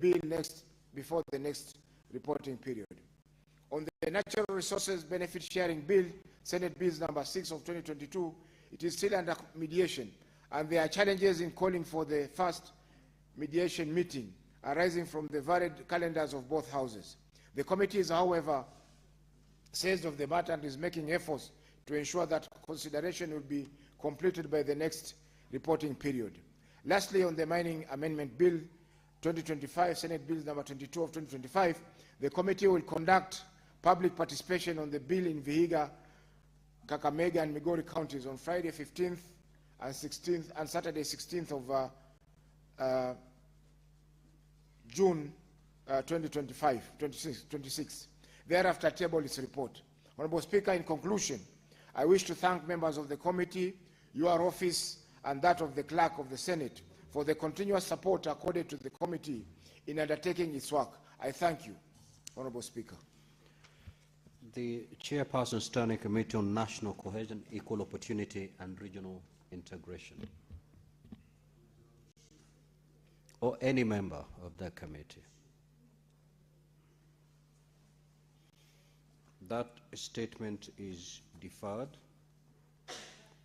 bill before the next reporting period. On the Natural Resources Benefit Sharing Bill, Senate Bill number 6 of 2022, it is still under mediation, and there are challenges in calling for the first mediation meeting arising from the varied calendars of both houses. The committee is, however, seized of the matter and is making efforts to ensure that consideration will be completed by the next reporting period. Lastly, on the Mining Amendment Bill 2025, Senate Bill number 22 of 2025, the committee will conduct public participation on the bill in Vihiga, Kakamega, and Migori counties on Friday 15th and 16th and Saturday 16th of June 26. Thereafter, table its report. Honorable Speaker, in conclusion, I wish to thank members of the committee, your office, and that of the Clerk of the Senate for the continuous support accorded to the committee in undertaking its work. I thank you, Honorable Speaker. The Chairperson, Standing Committee on National Cohesion, Equal Opportunity and Regional Integration, or any member of that committee. That statement is deferred.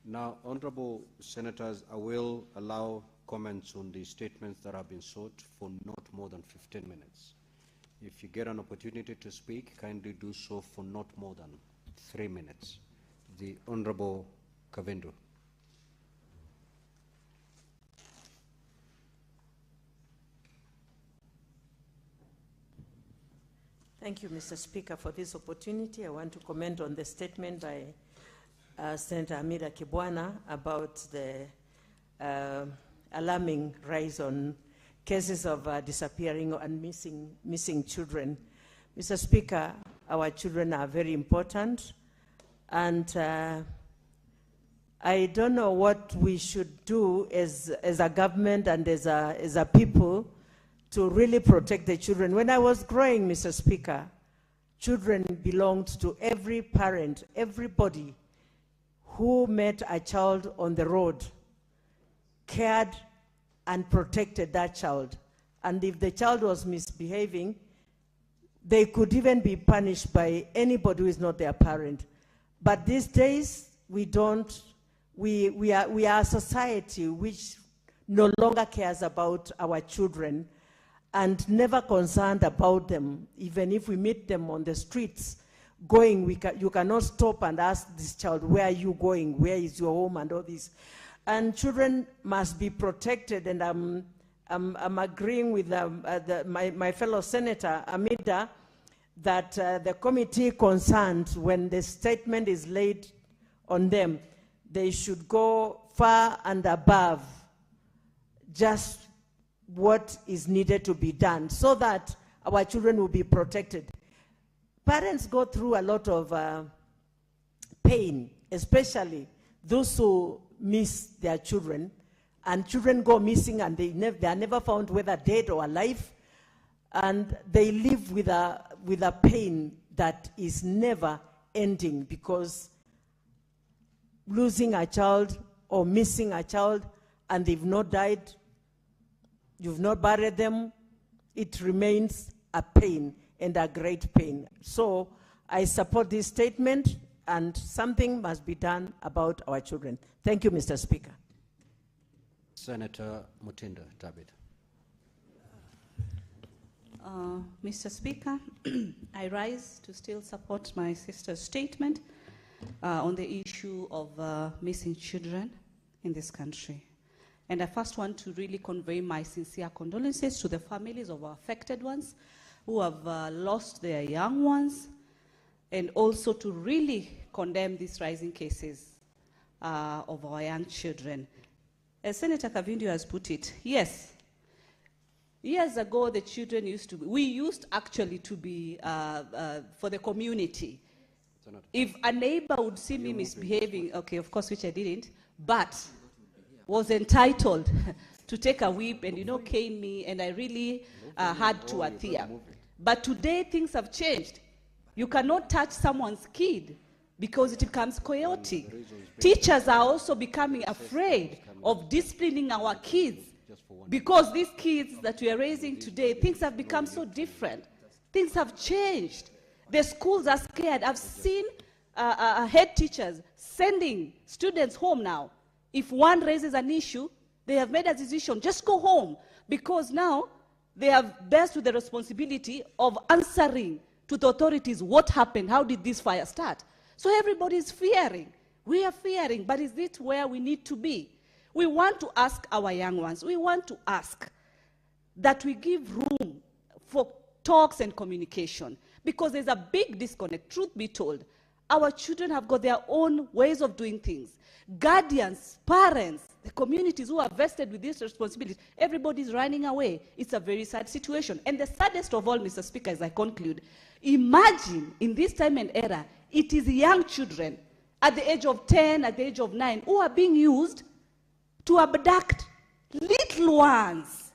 Now, Honorable Senators, I will allow comments on the statements that have been sought for not more than 15 minutes. If you get an opportunity to speak, kindly do so for not more than 3 minutes. The Honorable Kavindu. Thank you, Mr. Speaker, for this opportunity. I want to comment on the statement by Senator Amira Kibwana about the alarming rise on cases of disappearing and missing children. Mr. Speaker, our children are very important, and I don't know what we should do as a government and as a people to really protect the children. When I was growing, Mr. Speaker, children belonged to every parent, everybody who met a child on the road, cared and protected that child. And if the child was misbehaving, they could even be punished by anybody who is not their parent. But these days, we are a society which no longer cares about our children and never concerned about them. Even if we meet them on the streets going, you cannot stop and ask this child, where are you going? Where is your home? And all this. And children must be protected, and I'm agreeing with my fellow Senator Amida that the committee concerned, when the statement is laid on them, they should go far and above just what is needed to be done so that our children will be protected. Parents go through a lot of pain, especially those who miss their children, and children go missing and they are never found, whether dead or alive, and they live with a pain that is never ending, because losing a child or missing a child and they've not died, you've not buried them, it remains a pain, and a great pain. So I support this statement, and something must be done about our children. Thank you, Mr. Speaker. Senator Mutinda David. Mr. Speaker, I rise to still support my sister's statement on the issue of missing children in this country. And I first want to really convey my sincere condolences to the families of our affected ones who have lost their young ones, and also to really condemn these rising cases of our young children. As Senator Kavindu has put it, yes, years ago the children we used actually to be for the community. If a neighbor would see me misbehaving, okay, of course, which I didn't, but was entitled to take a whip and, cane me, and I really had to adhere. But today things have changed. You cannot touch someone's kid because it becomes chaotic. Teachers are also becoming afraid of disciplining our kids Because these kids that we are raising today, things have become so different. Things have changed. The schools are scared. I've seen head teachers sending students home now. If one raises an issue, they have made a decision, just go home, because now they have burst with the responsibility of answering to the authorities what happened, how did this fire start. So everybody is fearing. We are fearing, but is it where we need to be? We want to ask our young ones, we want to ask that we give room for talks and communication, because there's a big disconnect. Truth be told, our children have got their own ways of doing things. Guardians, parents, the communities who are vested with this responsibility, everybody's running away. It's a very sad situation. And the saddest of all, Mr. Speaker, as I conclude, imagine in this time and era, it is young children at the age of 10, at the age of 9, who are being used to abduct little ones.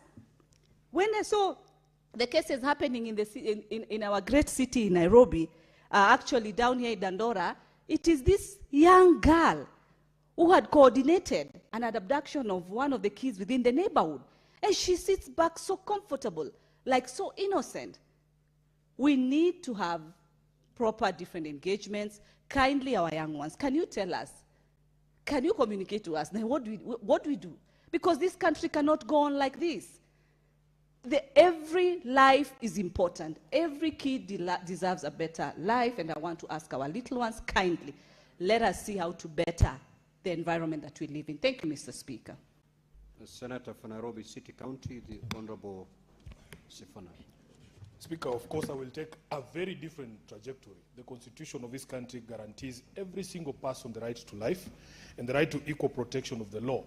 When I saw the cases happening in our great city, Nairobi, actually down here in Dandora, it is this young girl who had coordinated an abduction of one of the kids within the neighborhood. And she sits back so comfortable, like so innocent. We need to have proper different engagements. Kindly, our young ones, can you tell us, can you communicate to us, now what do we do? Because this country cannot go on like this. Every life is important. Every kid deserves a better life, and I want to ask our little ones kindly, let us see how to better the environment that we live in. Thank you, Mr. Speaker. The Senator for Nairobi City County, the Honorable Sifuna. Speaker, of course, I will take a very different trajectory. The Constitution of this country guarantees every single person the right to life and the right to equal protection of the law.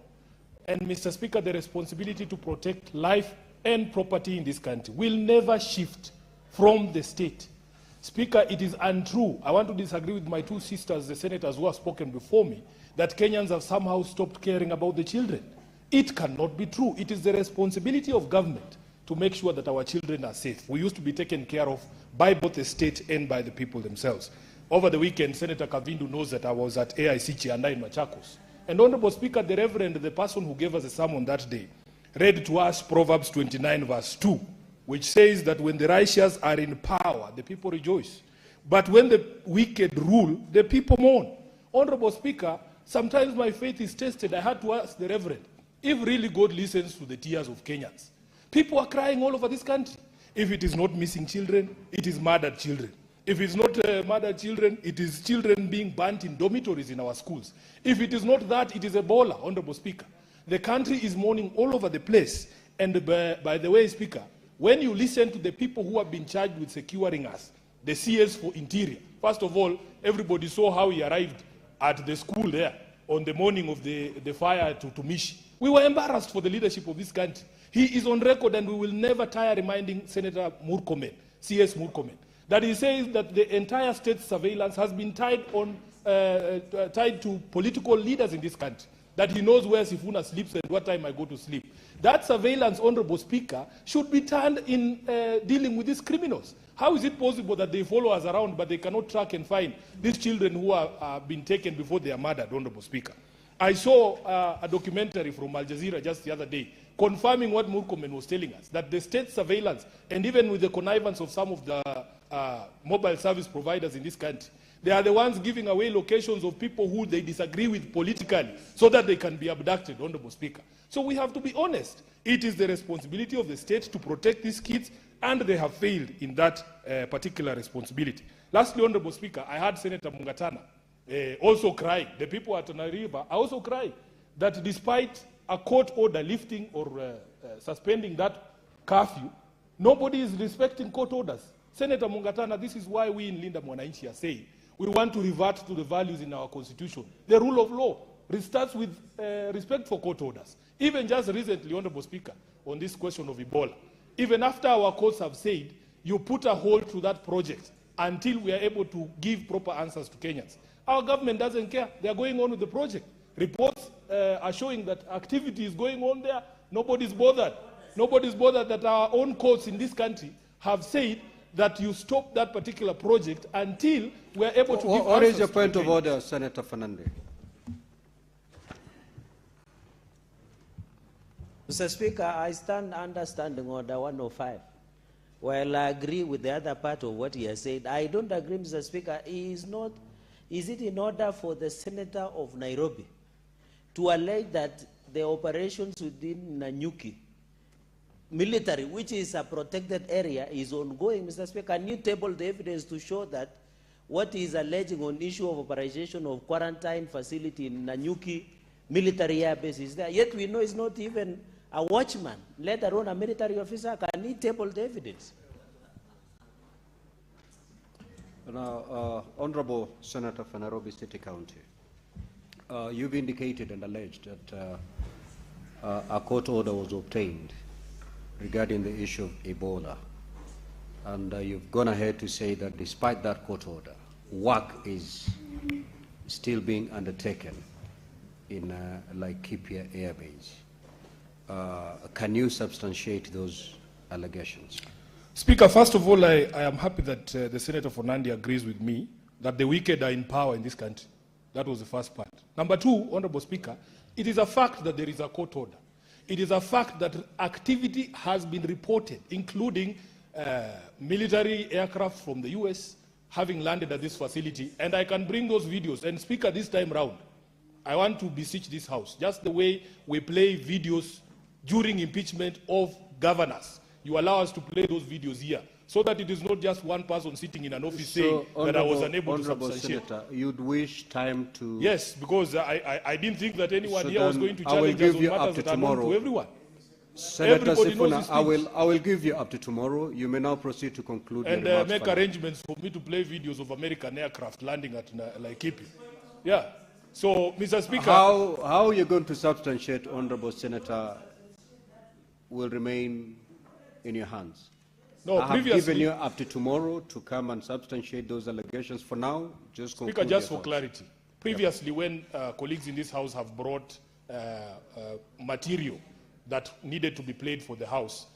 And, Mr. Speaker, the responsibility to protect life and property in this country will never shift from the state. Speaker, it is untrue. I want to disagree with my two sisters, the senators who have spoken before me, that Kenyans have somehow stopped caring about the children. It cannot be true. It is the responsibility of government to make sure that our children are safe. We used to be taken care of by both the state and by the people themselves. Over the weekend, Senator Kavindu knows that I was at AIC Chianda in Machakos. And, Honorable Speaker, the Reverend, the person who gave us a sermon that day, read to us Proverbs 29 verse 2, which says that when the righteous are in power, the people rejoice. But when the wicked rule, the people mourn. Honorable Speaker, sometimes my faith is tested. I had to ask the Reverend if really God listens to the tears of Kenyans. People are crying all over this country. If it is not missing children, it is murdered children. If it's not murdered children, it is children being burnt in dormitories in our schools. If it is not that, it is Ebola, Honorable Speaker. The country is mourning all over the place. And by the way, Speaker, when you listen to the people who have been charged with securing us, the CS for Interior, first of all, everybody saw how he arrived at the school there on the morning of the fire to Mishi. We were embarrassed for the leadership of this country. He is on record, and we will never tire reminding Senator Murkomen, CS Murkomen, that he says that the entire state surveillance has been tied to political leaders in this country, that he knows where Sifuna sleeps and what time I go to sleep. That surveillance, Honorable Speaker, should be turned in dealing with these criminals. How is it possible that they follow us around but they cannot track and find these children who are being taken before they are murdered, Honorable Speaker? I saw a documentary from Al Jazeera just the other day confirming what Murkomen was telling us, that the state surveillance, and even with the connivance of some of the mobile service providers in this country, they are the ones giving away locations of people who they disagree with politically so that they can be abducted, Honorable Speaker. So we have to be honest. It is the responsibility of the state to protect these kids, and they have failed in that particular responsibility. Lastly, Honorable Speaker, I heard Senator Mungatana also crying. The people at Nairobi are also crying that despite a court order lifting or suspending that curfew, nobody is respecting court orders. Senator Mungatana, this is why we in Linda Mwananchi are saying we want to revert to the values in our constitution. The rule of law starts with respect for court orders. Even just recently, Honorable Speaker, on this question of Ebola, even after our courts have said you put a hold to that project until we are able to give proper answers to Kenyans, our government doesn't care. They are going on with the project. Reports are showing that activity is going on there. Nobody's bothered. Nobody's bothered that our own courts in this country have said that you stop that particular project until we are able to give answers. What is your point of order, Senator Fernandez? Mr. Speaker, I stand under Standing Order 105. While I agree with the other part of what he has said, I don't agree, Mr. Speaker. Is it in order for the Senator of Nairobi to allege that the operations within Nanyuki military, which is a protected area, is ongoing, Mr. Speaker? Can you table the evidence to show that what he is alleging on issue of operation of quarantine facility in Nanyuki military air base is there? Yet we know he's not even a watchman, let alone a military officer. Can he table the evidence? Now, Honorable Senator for Nairobi City County, you've indicated and alleged that a court order was obtained regarding the issue of Ebola. And you've gone ahead to say that despite that court order, work is still being undertaken in Laikipia Air Base. Can you substantiate those allegations? Speaker, first of all, I am happy that the Senator for Nandi agrees with me that the wicked are in power in this country. That was the first part. Number two, Honorable Speaker, it is a fact that there is a court order. It is a fact that activity has been reported, including military aircraft from the US having landed at this facility, and I can bring those videos. And Speaker, this time round, I want to beseech this House, just the way we play videos during impeachment of governors. You allow us to play those videos here, so that it is not just one person sitting in an office saying that I was unable to substantiate. Senator, you'd wish time to... Yes, because I didn't think that anyone here was going to challenge us on matters that are known to everyone. Senator Sifuna, I will give you up to tomorrow. You may now proceed to conclude and your remarks. Make arrangements for me to play videos of American aircraft landing at Laikipia. Yeah. So, Mr. Speaker... How you're going to substantiate, Honorable Senator, will remain in your hands. No, I have given you up to tomorrow to come and substantiate those allegations. For now, just conclude. Speaker, just for clarity, previously when colleagues in this House have brought material that needed to be played for the House,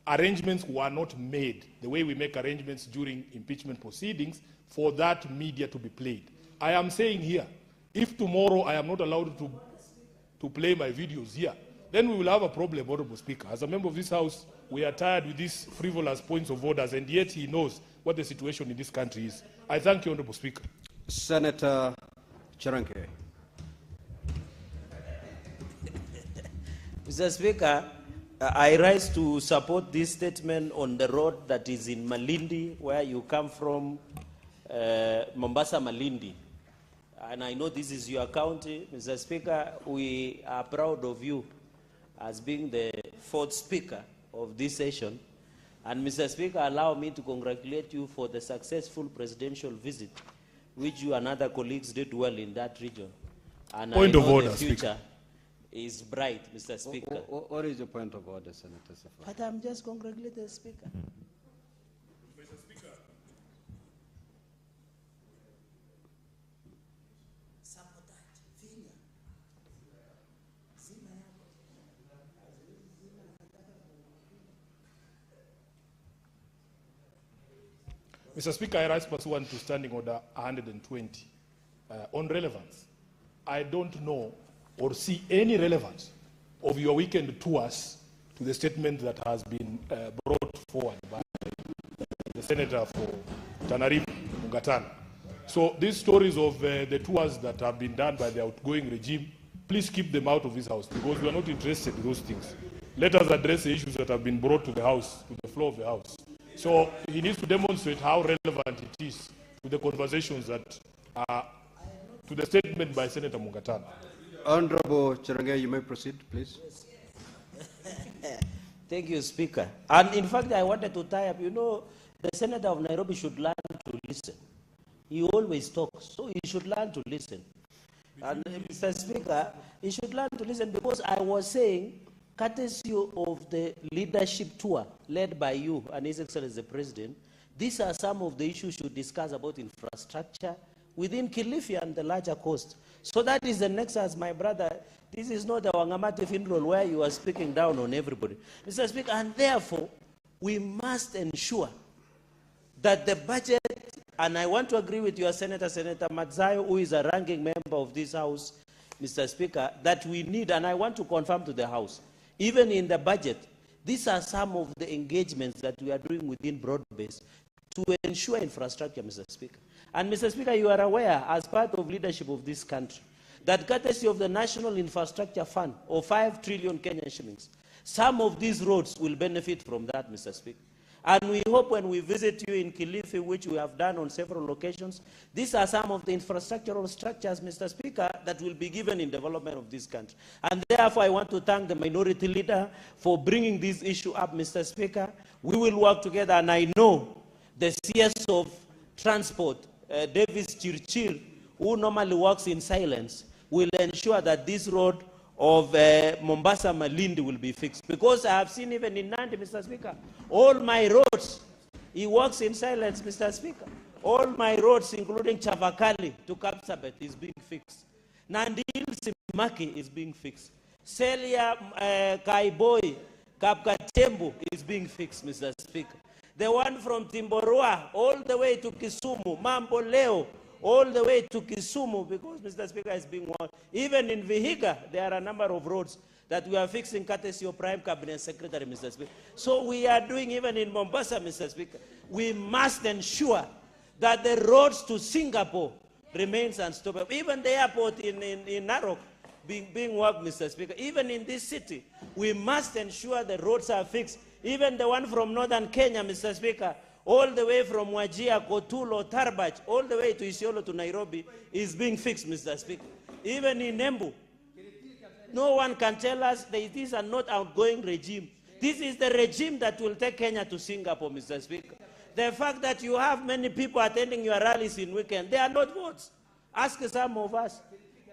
arrangements were not made the way we make arrangements during impeachment proceedings for that media to be played. I am saying here, if tomorrow I am not allowed to play my videos here, then we will have a problem, Honorable Speaker. As a member of this House, we are tired with these frivolous points of orders, and yet he knows what the situation in this country is. I thank you, Honorable Speaker. Senator Charanke. Mr. Speaker, I rise to support this statement on the road that is in Malindi, where you come from, Mombasa, Malindi. And I know this is your county. Mr. Speaker, we are proud of you as being the fourth speaker of this session. And Mr. Speaker, allow me to congratulate you for the successful presidential visit, which you and other colleagues did well in that region. And point of order, the future Speaker. Is bright, Mr. Speaker. What is your point of order, Senator Safari? But I'm just congratulating the Speaker. Mr. Speaker. Mr. Speaker, I rise pursuant to Standing Order 120 on relevance. I don't know or see any relevance of your weekend tours to the statement that has been brought forward by the Senator for Tanarive, Mungatana. So these stories of the tours that have been done by the outgoing regime, please keep them out of this House, because we are not interested in those things. Let us address the issues that have been brought to the House, to the floor of the House. So he needs to demonstrate how relevant it is to the conversations that are to the statement by Senator Mungatana. Honorable Charange, you may proceed, please. Thank you, Speaker. And in fact, I wanted to tie up, you know, the Senator of Nairobi should learn to listen. He always talks, so he should learn to listen. And Mr. Speaker, he should learn to listen, because I was saying, courtesy of the leadership tour led by you and His Excellency the President, these are some of the issues you discuss about infrastructure within Kilifi and the larger coast. So that is the nexus, my brother. This is not a Wangamati funeral where you are speaking down on everybody. Mr. Speaker, and therefore, we must ensure that the budget, and I want to agree with your Senator Matzayo, who is a ranking member of this House, Mr. Speaker, that we need, and I want to confirm to the House, even in the budget. These are some of the engagements that we are doing within broad-based to ensure infrastructure, Mr. Speaker. And Mr. Speaker, you are aware, as part of leadership of this country, that courtesy of the National Infrastructure Fund, of 5 trillion Kenyan shillings, some of these roads will benefit from that, Mr. Speaker. And we hope when we visit you in Kilifi, which we have done on several occasions, these are some of the infrastructural structures, Mr. Speaker, that will be given in development of this country. And therefore, I want to thank the minority leader for bringing this issue up, Mr. Speaker. We will work together, and I know the CS of Transport, Davis Chirchir, who normally works in silence, will ensure that this road of Mombasa Malindi will be fixed. Because I have seen even in Nandi, Mr. Speaker, all my roads, he works in silence, Mr. Speaker. All my roads, including Chavakali to Kapsabet, is being fixed. Nandi Simaki is being fixed. Celia Kaiboi, Kapkatembu is being fixed, Mr. Speaker. The one from Timborwa all the way to Kisumu, Mambo Leo, all the way to Kisumu, because Mr. Speaker is being worked. Even in Vihiga, there are a number of roads that we are fixing courtesy of Prime Cabinet Secretary, Mr. Speaker. So we are doing even in Mombasa, Mr. Speaker. We must ensure that the roads to Singapore remains unstoppable. Even the airport in Narok being worked, Mr. Speaker. Even in this city, we must ensure the roads are fixed. Even the one from northern Kenya, Mr. Speaker, all the way from Wajir, Kotulo, Tarbaj, all the way to Isiolo to Nairobi is being fixed, Mr. Speaker. Even in Embu, no one can tell us that it is a not outgoing regime. This is the regime that will take Kenya to Singapore, Mr. Speaker. The fact that you have many people attending your rallies in weekend, they are not votes. Ask some of us.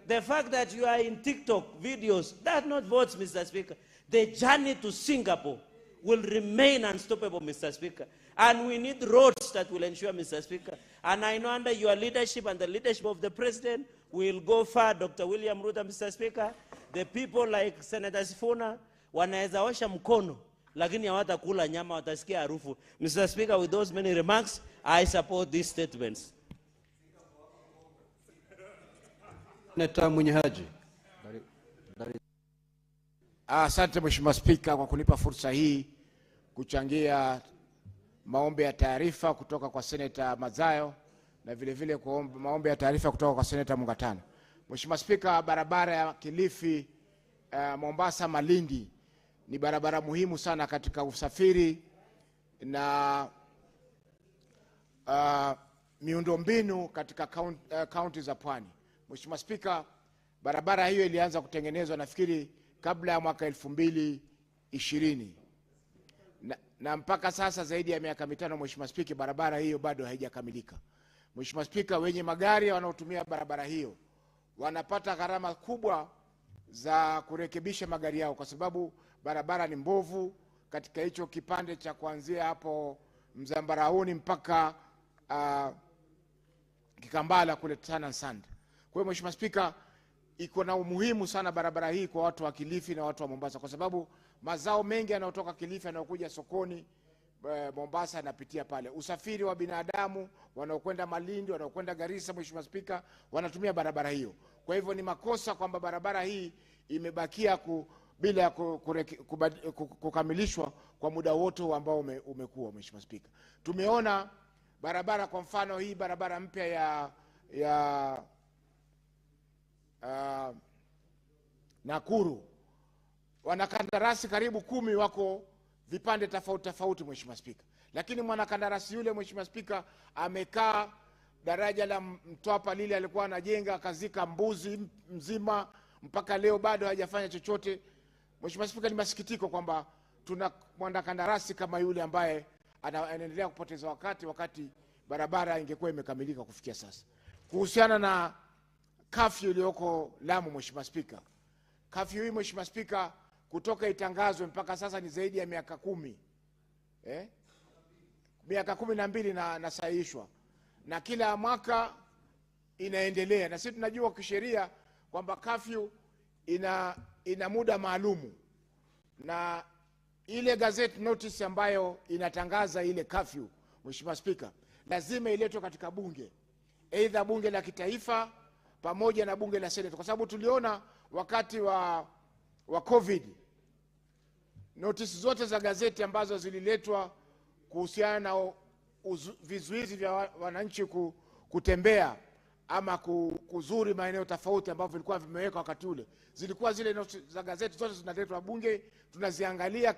The fact that you are in TikTok videos, they are not votes, Mr. Speaker. The journey to Singapore will remain unstoppable, Mr. Speaker. And we need roads that will ensure, Mr. Speaker. And I know under your leadership and the leadership of the President, we will go far, Dr. William Ruto, Mr. Speaker. The people like Senator Sifuna, wanaweza osha mkono, lakini hawatakula nyama, watasikia harufu. Mr. Speaker, with those many remarks, I support these statements. Senator Munyahaji. Asante Mheshimiwa Spika kwa kunipa fursa hii kuchangia maombi ya taarifa kutoka kwa Senator Mazayo na vile vile kuomba maombi ya taarifa kutoka kwa Senator Mungatano. Mheshimiwa Spika, barabara ya Kilifi Mombasa Malindi ni barabara muhimu sana katika usafiri na miundombinu katika kaunti za Pwani. Mheshimiwa Spika, barabara hiyo ilianza kutengenezwa nafikiri kabla ya mwaka 2020. Na mpaka sasa zaidi ya miaka 5, Mheshimiwa Spika, barabara hiyo bado haijakamilika. Mheshimiwa Spika, wenye magari wanaotumia barabara hiyo wanapata gharama kubwa za kurekebisha magari yao kwa sababu barabara ni mbovu katika hicho kipande cha kuanzia hapo Mzambarauni mpaka Kikambala kule Tana Sand. Kwa hiyo Mheshimiwa Spika, iko na umuhimu sana barabara hii kwa watu wa Kilifi na watu wa Mombasa kwa sababu mazao mengi yanayotoka Kilifi yanayokuja sokoni Mombasa yanapitia pale. Usafiri wa binadamu wanaokwenda Malindi, wanaokwenda Garissa, Mheshimiwa Spika, wanatumia barabara hiyo. Kwa hivyo ni makosa kwamba barabara hii imebakia bila kukamilishwa kwa muda wote ambao umekuwa, Mheshimiwa Spika. Tumeona barabara, kwa mfano hii barabara mpya ya Nakuru, wanakandarasi karibu 10 wako vipande tofauti, Mheshimiwa Spika. Lakini mwanakandarasi yule, Mheshimiwa Spika, amekaa daraja la Mtwapa lile alikuwa anajenga, akazika mbuzi mzima, mpaka leo bado hajafanya chochote. Mheshimiwa Spika, ni masikitiko kwamba tuna mwanakandarasi kama yule ambaye anaendelea kupoteza wakati barabara ingekuwa imekamilika kufikia sasa. Kuhusiana na kafyu iliyoko Lamu, Mheshimiwa Spika, kafyu hii Mheshimiwa Spika, kutoka itangazwe mpaka sasa ni zaidi ya miaka 10. Miaka 12 na sahihishwa. Na kila mwaka inaendelea. Na sisi tunajua kisheria kwamba kafyu ina muda maalumu. Na ile gazette notice ambayo inatangaza ile kafyu, Mheshimiwa Spika, lazima iletwe katika bunge. Aidha bunge la kitaifa pamoja na bunge la Senate, kwa sababu tuliona wakati wa COVID notisi zote za gazeti ambazo zililetwa kuhusiana na vizuizi vya wananchi kutembea ama kuzuri maeneo tofauti ambavyo vilikuwa vimewekwa wakati ule, zilikuwa zile notisi za gazeti zote zinaletwa bunge, tunaziangalia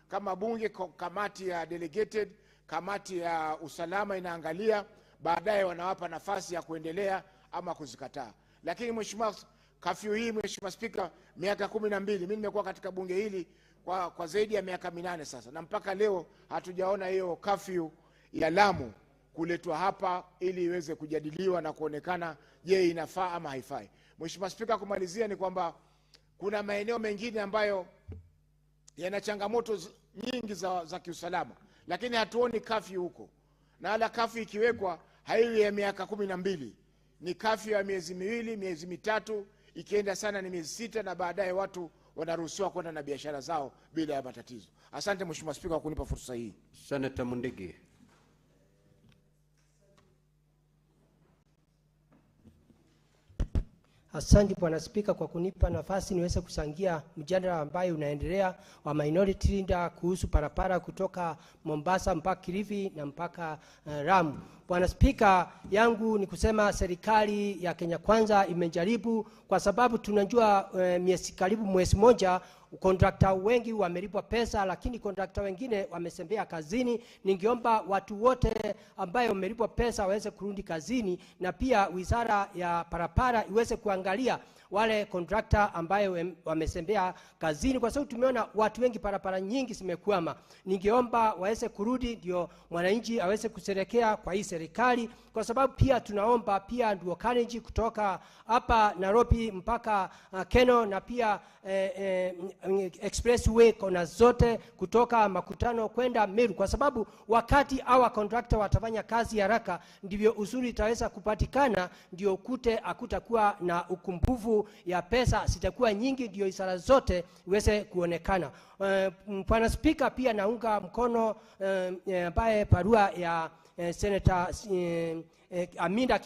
kama bunge, kamati ya delegated, kamati ya usalama inaangalia, baadaye wanawapa nafasi ya kuendelea ama kuzikataa. Lakini mheshimiwa, kafyu hii mheshimiwa Spika, miaka 12 mimi nimekuwa katika bunge hili kwa zaidi ya miaka 8 sasa, na mpaka leo hatujaona hiyo kafyu ya Lamu kuletwa hapa ili iweze kujadiliwa na kuonekana je, inafaa ama haifai. Mheshimiwa Spika, kumalizia ni kwamba kuna maeneo mengine ambayo yana changamoto nyingi za kiusalama, lakini hatuoni kafyu huko, na wala kafyu ikiwekwa haiwi ya miaka 12, ni kafyu ya miezi 2, miezi 3, ikienda sana ni miezi 6, na baadaye watu wanaruhusiwa kwenda na biashara zao bila ya matatizo. Asante Mheshimiwa Spika kwa kunipa fursa hii. Senator Mundigi. Asante Bwana Spika kwa kunipa nafasi niweze kuchangia mjadala ambayo unaendelea wa minority leader kuhusu parapara kutoka Mombasa mpaka Kilifi na mpaka Lamu. Bwana Spika, yangu ni kusema serikali ya Kenya Kwanza imejaribu, kwa sababu tunajua karibu mwezi moja kontrakta wengi wamelipwa pesa, lakini kontrakta wengine wamesembea kazini. Ningeomba watu wote ambayo wamelipwa pesa waweze kurudi kazini, na pia wizara ya parapara iweze kuangalia wale kontrakta ambayo wamesembea kazini, kwa sababu tumeona watu wengi parapara nyingi zimekwama. Ningeomba waweze kurudi ndio mwananchi aweze kuserekea kwa hii serikali, kwa sababu pia tunaomba pia ndio carriage kutoka hapa Nairobi mpaka Keno, na pia expressway kona zote kutoka Makutano kwenda Meru, kwa sababu wakati hawa contractor watafanya kazi haraka ndivyo uzuri itaweza kupatikana, ndio hakutakuwa na ukumbuvu ya pesa, sitakuwa nyingi, ndio isara zote iweze kuonekana. Bwana Spika, pia naunga mkono ambaye barua ya Senator Aminda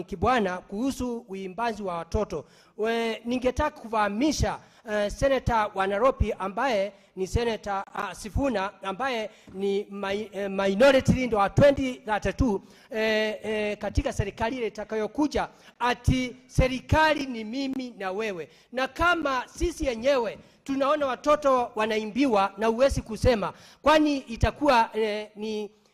Kibwana kuhusu uimbaji wa watoto. Ningetaka kufahamisha Senator wa Nairobi ambaye ni Senator Sifuna ambaye ni minority leader wa 2032 katika serikali ile itakayokuja, ati serikali ni mimi na wewe, na kama sisi yenyewe tunaona watoto wanaimbiwa na uwezi kusema, kwani itakuwa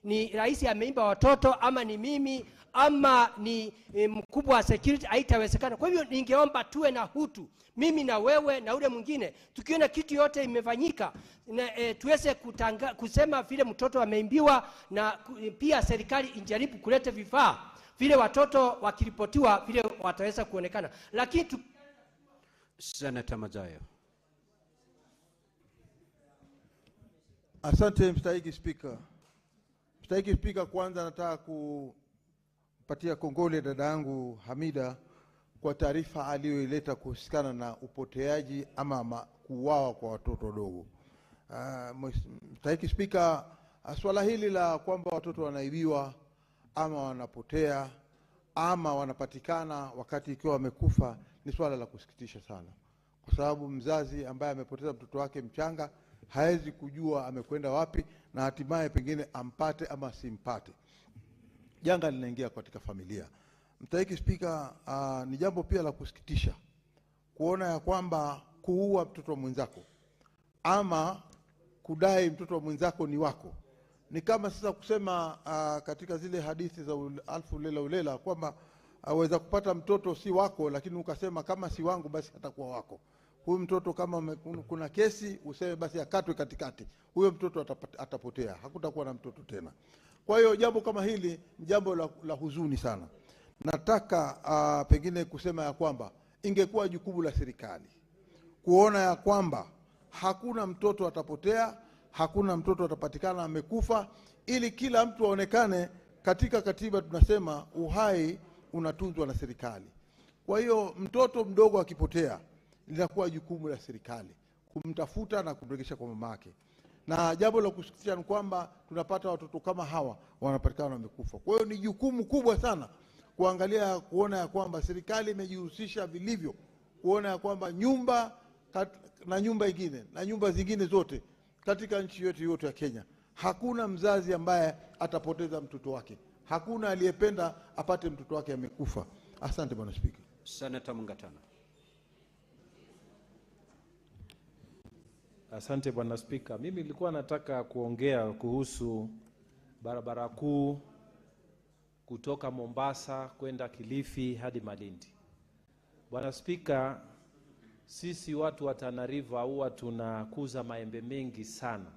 ni rais ameimba watoto ama ni mimi ama ni mkubwa wa security? Haitawezekana. Kwa hivyo ningeomba tuwe na hutu, mimi na wewe na ule mwingine, tukiona kitu yote imefanyika tuweze kusema vile mtoto ameimbiwa, na pia serikali injaribu kuleta vifaa vile watoto wakiripotiwa vile wataweza kuonekana. Lakini Senator Majayo. Asante Mstahiki Spika. Mstahiki Spika, kwanza nataka kupatia kongole dada yangu Hamida kwa taarifa aliyoileta kuhusikana na upoteaji ama kuuawa kwa watoto wadogo. Mstahiki Spika, swala hili la kwamba watoto wanaibiwa ama wanapotea ama wanapatikana wakati ikiwa wamekufa ni swala la kusikitisha sana, kwa sababu mzazi ambaye amepoteza mtoto wake mchanga haezi kujua amekwenda wapi na hatimaye pengine ampate ama simpate. Janga linaingia katika familia. Mstahiki Spika, ni jambo pia la kusikitisha kuona ya kwamba kuua mtoto wa mwenzako ama kudai mtoto wa mwenzako ni wako ni kama sasa kusema katika zile hadithi za alfu lela ulela kwamba waweza kupata mtoto si wako, lakini ukasema kama si wangu basi atakuwa wako. Huyu mtoto kama kuna kesi useme basi akatwe katikati, huyo mtoto atapotea, hakutakuwa na mtoto tena. Kwa hiyo jambo kama hili ni jambo la huzuni sana. Nataka pengine kusema ya kwamba ingekuwa jukumu la serikali kuona ya kwamba hakuna mtoto atapotea, hakuna mtoto atapatikana amekufa, ili kila mtu aonekane. Katika katiba tunasema uhai unatunzwa na serikali. Kwa hiyo mtoto mdogo akipotea linakuwa jukumu la serikali kumtafuta na kumrejesha kwa mamake. Na jambo la kusikitisha ni kwamba tunapata watoto kama hawa wanapatikana wamekufa. Kwa hiyo ni jukumu kubwa sana kuangalia kuona ya kwamba serikali imejihusisha vilivyo, kuona ya kwamba nyumba na nyumba nyingine na nyumba zingine zote katika nchi yetu yote ya Kenya. Hakuna mzazi ambaye atapoteza mtoto wake. Hakuna aliyependa apate mtoto wake amekufa. Asante Bwana Spika. Senator Mungatana. Asante Bwana Spika. Mimi nilikuwa nataka kuongea kuhusu barabara kuu kutoka Mombasa kwenda Kilifi hadi Malindi. Bwana Spika, sisi watu wa Tana River huwa tunakuza maembe mengi sana.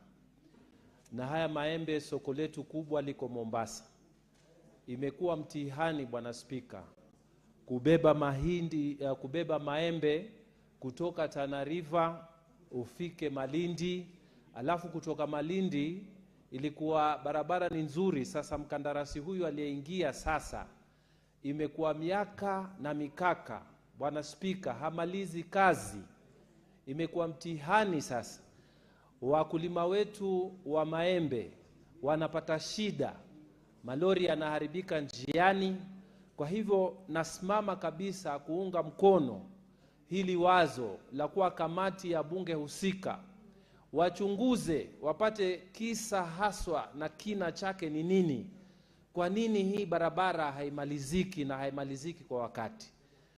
Na haya maembe soko letu kubwa liko Mombasa. Imekuwa mtihani Bwana Spika kubeba maembe kutoka Tana River ufike Malindi, alafu kutoka Malindi ilikuwa barabara ni nzuri. Sasa mkandarasi huyu aliyeingia sasa imekuwa miaka na mikaka Bwana Spika, hamalizi kazi. Imekuwa mtihani sasa. Wakulima wetu wa maembe wanapata shida, malori yanaharibika njiani. Kwa hivyo nasimama kabisa kuunga mkono hili wazo la kuwa kamati ya bunge husika wachunguze, wapate kisa haswa na kina chake ni nini. Kwa nini hii barabara haimaliziki na haimaliziki kwa wakati?